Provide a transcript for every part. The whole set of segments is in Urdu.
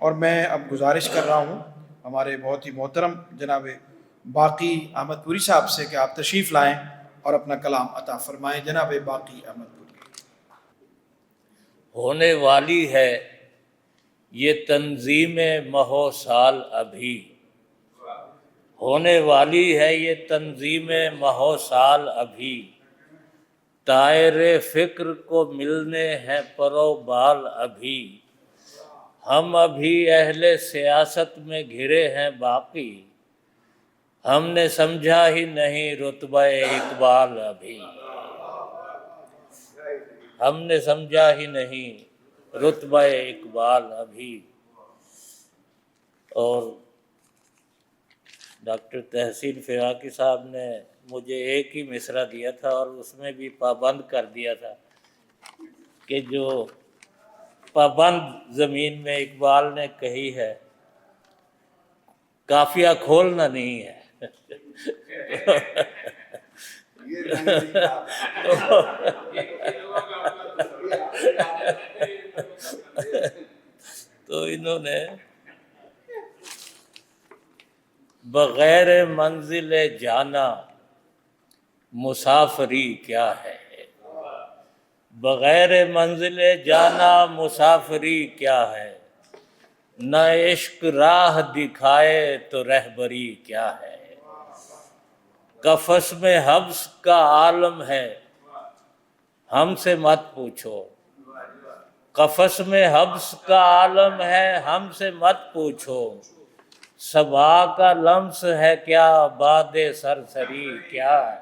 اور میں اب گزارش کر رہا ہوں ہمارے بہت ہی محترم جناب باقی احمد پوری صاحب سے کہ آپ تشریف لائیں اور اپنا کلام عطا فرمائیں۔ جناب باقی احمد پوری۔ ہونے والی ہے یہ تنظیم مہو سال ابھی، ہونے والی ہے یہ تنظیم مہو سال ابھی، طائر فکر کو ملنے ہیں پر و بال ابھی، ہم ابھی اہل سیاست میں گھرے ہیں باقی، ہم نے سمجھا ہی نہیں رتبہ اقبال ابھی، ہم نے سمجھا ہی نہیں رتبہ اقبال ابھی۔ اور ڈاکٹر تحسین فراقی صاحب نے مجھے ایک ہی مصرع دیا تھا اور اس میں بھی پابند کر دیا تھا کہ جو پابند زمین میں اقبال نے کہی ہے قافیہ کھولنا نہیں ہے۔ تو انہوں نے بغیر منزل جانا مسافری کیا ہے، بغیر منزل جانا مسافری کیا ہے، نہ عشق راہ دکھائے تو رہبری کیا ہے، قفس میں حبس کا عالم ہے ہم سے مت پوچھو، قفس میں حبس کا عالم ہے ہم سے مت پوچھو، صبا کا لمس ہے کیا باد سرسری کیا ہے،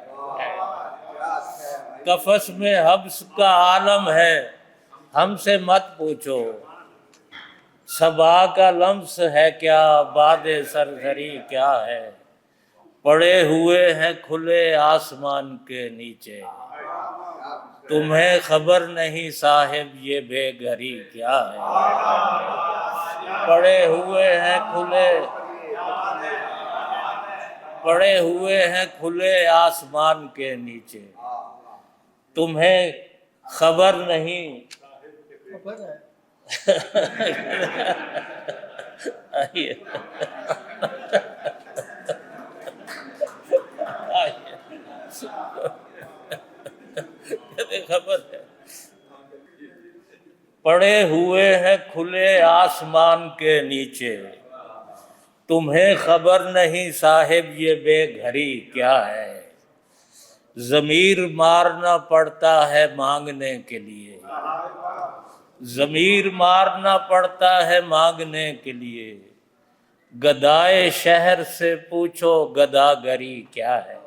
قفس میں حبس کا عالم ہے ہم سے مت پوچھو، صبا کا لمس ہے کیا باد سرسری کیا ہے، پڑے ہوئے ہیں کھلے آسمان کے نیچے، تمہیں خبر نہیں صاحب یہ بے گھری کیا ہے، پڑے ہوئے ہیں کھلے آسمان کے نیچے، تمہیں خبر نہیں آئیے خبر ہے، پڑے ہوئے ہیں کھلے آسمان کے نیچے، تمہیں خبر نہیں صاحب یہ بے گھری کیا ہے، ضمیر مارنا پڑتا ہے مانگنے کے لیے، ضمیر مارنا پڑتا ہے مانگنے کے لیے، گدائے شہر سے پوچھو گداگری کیا ہے،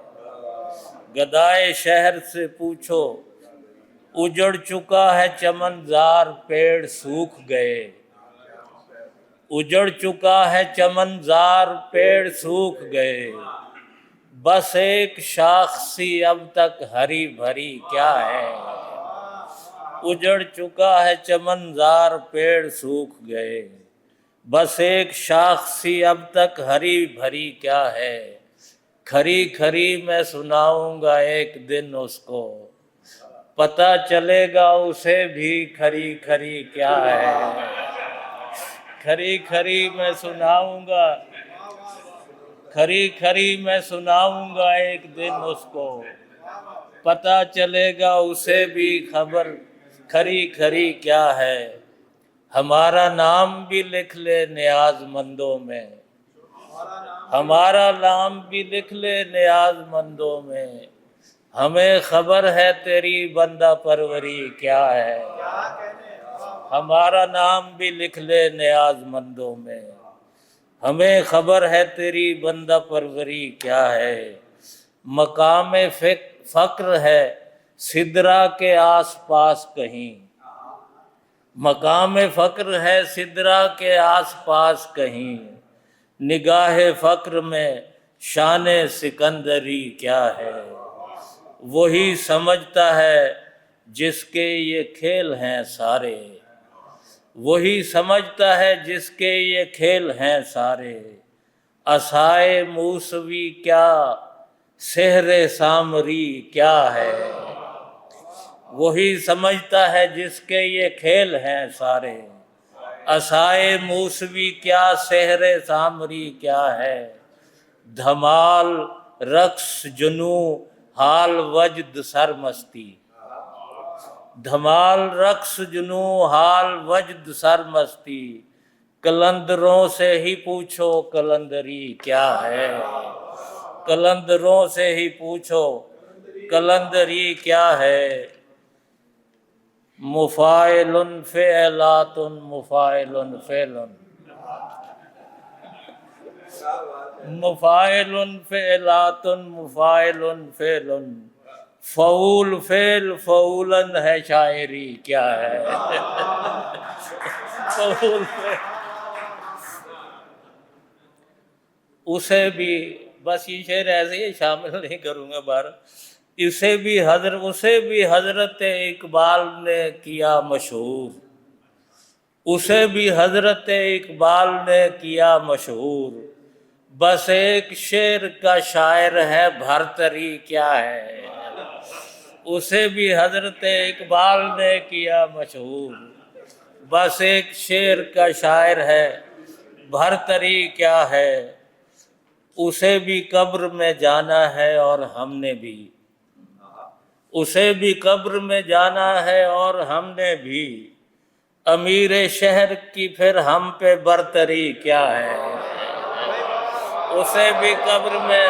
گدائے شہر سے پوچھو، اجڑ چکا ہے چمن زار پیڑ سوکھ گئے، اجڑ چکا ہے چمن زار پیڑ سوکھ گئے، بس ایک شاخ سی اب تک ہری بھری کیا ہے، اجڑ چکا ہے چمن زار پیڑ سوکھ گئے، بس ایک شاخ سی اب تک ہری بھری کیا ہے، کھری کھری میں سناؤں گا ایک دن اس کو، پتہ چلے گا اسے بھی کھری کھری کیا ہے، کھری کھری میں سناؤں گا، کھری کھری میں سناؤں گا ایک دن اس کو، پتہ چلے گا اسے بھی خبر کھری کھری کیا ہے، ہمارا نام بھی لکھ لے نیاز مندوں میں، ہمارا نام بھی لکھ لے نیاز مندوں میں، ہمیں خبر ہے تیری بندہ پروری کیا ہے، ہمارا نام بھی لکھ لے نیاز مندوں میں، ہمیں خبر ہے تیری بندہ پروری کیا ہے، مقام فقر ہے سدرا کے آس پاس کہیں، مقام فقر ہے سدرا کے آس پاس کہیں، نگاہ فقر میں شان سکندری کیا ہے، وہی سمجھتا ہے جس کے یہ کھیل ہیں سارے، وہی سمجھتا ہے جس کے یہ کھیل ہیں سارے، عصائے موسوی کیا سحر سامری کیا ہے، وہی سمجھتا ہے جس کے یہ کھیل ہیں سارے، اسائے موسوی کیا سحر سامری کیا ہے، دھمال رقص جنوں حال وجد سرمستی، دھمال رقص جنوں حال وجد سرمستی، کلندروں سے ہی پوچھو کلندری کیا ہے، کلندروں سے ہی پوچھو کلندری کیا ہے، مفاعل فعلات مفاعل فعل، مفاعل فعلات مفاعل فعل، فعول فعل فعولن ہے شاعری کیا ہے، فعول فعل اسے بھی، بس یہ شعر ایسے ہی شامل نہیں کروں گا بار، اسے بھی حضرت اقبال نے کیا مشہور، اسے بھی حضرت اقبال نے کیا مشہور، بس ایک شعر کا شاعر ہے بھرتری کیا ہے، اسے بھی حضرت اقبال نے کیا مشہور، بس ایک شعر کا شاعر ہے بھرتری کیا ہے، اسے بھی قبر میں جانا ہے اور ہم نے بھی، اسے بھی قبر میں جانا ہے اور ہم نے بھی، امیر شہر کی پھر ہم پہ برتری کیا ہے، اسے بھی قبر میں،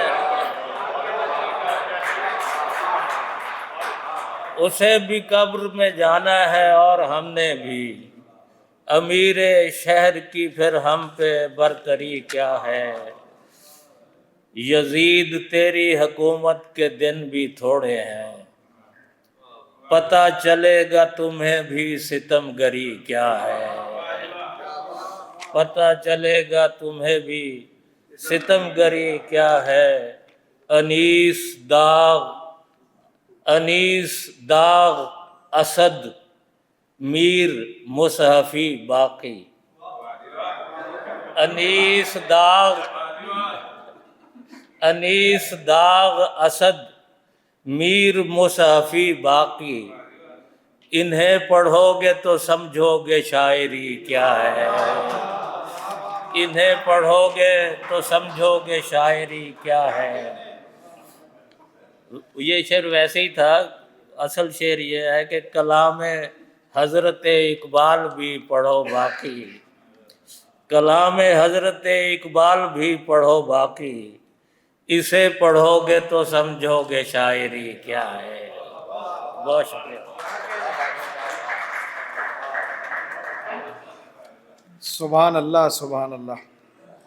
اسے بھی قبر میں جانا ہے اور ہم نے بھی، امیر شہر کی پھر ہم پہ برتری کیا ہے، یزید تیری حکومت کے دن بھی تھوڑے ہیں، پتہ چلے گا تمہیں بھی ستم گری کیا ہے، پتہ چلے گا تمہیں بھی ستم گری کیا ہے، انیس داغ اسد میر مصحفی باقی، انیس داغ اسد میر مصحفی باقی، انہیں پڑھو گے تو سمجھو گے شاعری کیا ہے، انہیں پڑھو گے تو سمجھو گے شاعری کیا ہے۔ یہ شعر ویسے ہی تھا، اصل شعر یہ ہے کہ کلام حضرت اقبال بھی پڑھو باقی، کلام حضرت اقبال بھی پڑھو باقی، اسے پڑھو گے تو سمجھو گے شاعری کیا ہے۔ بہت شکریہ۔ سبحان اللہ سبحان اللہ۔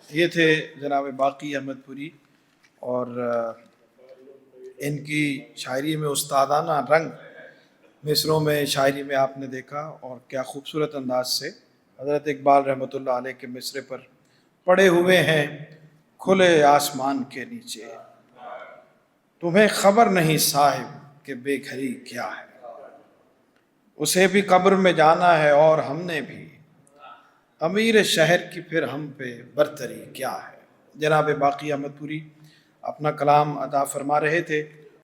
یہ تھے جناب باقی احمد پوری، اور ان کی شاعری میں استادانہ رنگ مصروں میں شاعری میں آپ نے دیکھا، اور کیا خوبصورت انداز سے حضرت اقبال رحمۃ اللہ علیہ کے مصرے پر پڑے ہوئے ہیں۔ کھلے آسمان کے نیچے تمہیں خبر نہیں صاحب کہ بے گھری کیا ہے، اسے بھی قبر میں جانا ہے اور ہم نے بھی، امیر شہر کی پھر ہم پہ برتری کیا ہے۔ جناب باقی احمد پوری اپنا کلام عطا فرما رہے تھے۔